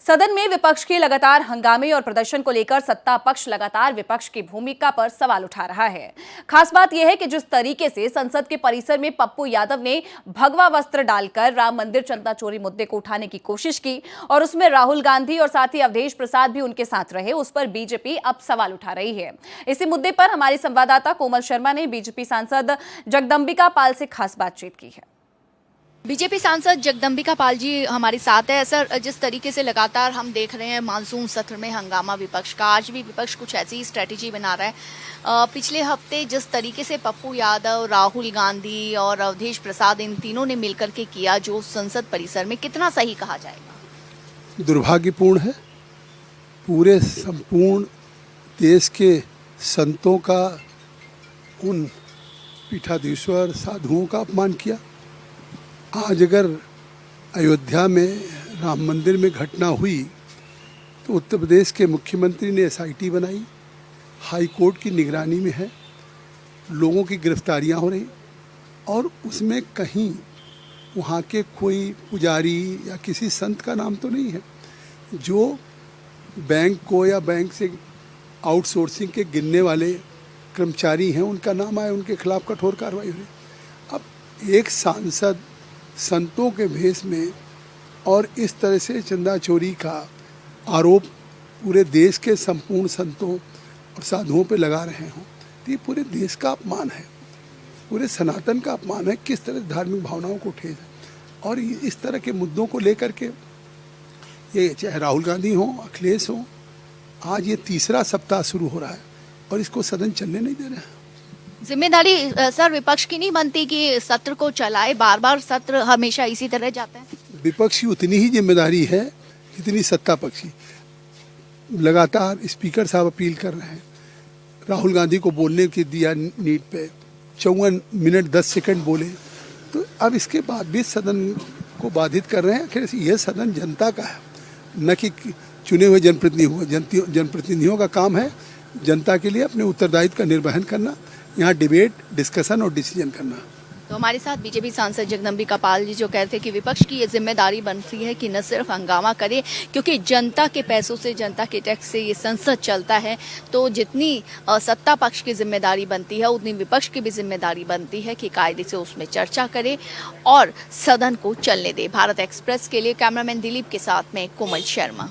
सदन में विपक्ष के लगातार हंगामे और प्रदर्शन को लेकर सत्ता पक्ष लगातार विपक्ष की भूमिका पर सवाल उठा रहा है। खास बात यह है कि जिस तरीके से संसद के परिसर में पप्पू यादव ने भगवा वस्त्र डालकर राम मंदिर चंदा चोरी मुद्दे को उठाने की कोशिश की और उसमें राहुल गांधी और साथ ही अवधेश प्रसाद भी उनके साथ रहे, उस पर बीजेपी अब सवाल उठा रही है। इसी मुद्दे पर हमारी संवाददाता कोमल शर्मा ने बीजेपी सांसद जगदंबिका पाल से खास बातचीत की है। बीजेपी सांसद जगदंबिका पाल जी हमारे साथ है। सर, जिस तरीके से लगातार हम देख रहे हैं मानसून सत्र में हंगामा विपक्ष का, आज भी विपक्ष कुछ ऐसी स्ट्रेटेजी बना रहा है। पिछले हफ्ते जिस तरीके से पप्पू यादव, राहुल गांधी और अवधेश प्रसाद इन तीनों ने मिलकर के किया, जो संसद परिसर में कितना सही कहा जाएगा? दुर्भाग्यपूर्ण है। पूरे संपूर्ण देश के संतों का, उन पीठाधीश्वर साधुओं का अपमान किया। आज अगर अयोध्या में राम मंदिर में घटना हुई तो उत्तर प्रदेश के मुख्यमंत्री ने एसआईटी बनाई, हाई कोर्ट की निगरानी में है, लोगों की गिरफ्तारियां हो रही और उसमें कहीं वहाँ के कोई पुजारी या किसी संत का नाम तो नहीं है। जो बैंक को या बैंक से आउटसोर्सिंग के गिनने वाले कर्मचारी हैं उनका नाम आए, उनके खिलाफ कठोर कार्रवाई हो रही। अब एक सांसद संतों के भेष में और इस तरह से चंदा चोरी का आरोप पूरे देश के संपूर्ण संतों और साधुओं पे लगा रहे हों तो ये पूरे देश का अपमान है, पूरे सनातन का अपमान है। किस तरह धार्मिक भावनाओं को ठेस है और इस तरह के मुद्दों को लेकर के ये चाहे राहुल गांधी हो, अखिलेश हो, आज ये तीसरा सप्ताह शुरू हो रहा है और इसको सदन चलने नहीं दे रहे हैं। जिम्मेदारी सर विपक्ष की नहीं बनती कि सत्र को चलाए? बार बार सत्र हमेशा इसी तरह जाता है। विपक्ष की उतनी ही जिम्मेदारी है जितनी सत्ता पक्ष की। लगातार स्पीकर साहब अपील कर रहे हैं, राहुल गांधी को बोलने की दिया नीट पे 54 मिनट 10 सेकंड बोले, तो अब इसके बाद भी सदन को बाधित कर रहे हैं। आखिर यह सदन जनता का है, न कि चुने हुए जनप्रतिनिधियों का काम है जनता के लिए अपने उत्तरदायित्व का निर्वहन करना, यहाँ डिबेट, डिस्कशन और डिसीजन करना। तो हमारे साथ बीजेपी सांसद जगदंबिका पाल जी जो कहते हैं कि विपक्ष की ये जिम्मेदारी बनती है कि न सिर्फ हंगामा करे, क्योंकि जनता के पैसों से, जनता के टैक्स से ये संसद चलता है, तो जितनी सत्ता पक्ष की जिम्मेदारी बनती है उतनी विपक्ष की भी जिम्मेदारी बनती है कि कायदे से उसमें चर्चा करे और सदन को चलने दे। भारत एक्सप्रेस के लिए कैमरामैन दिलीप के साथ में कोमल शर्मा।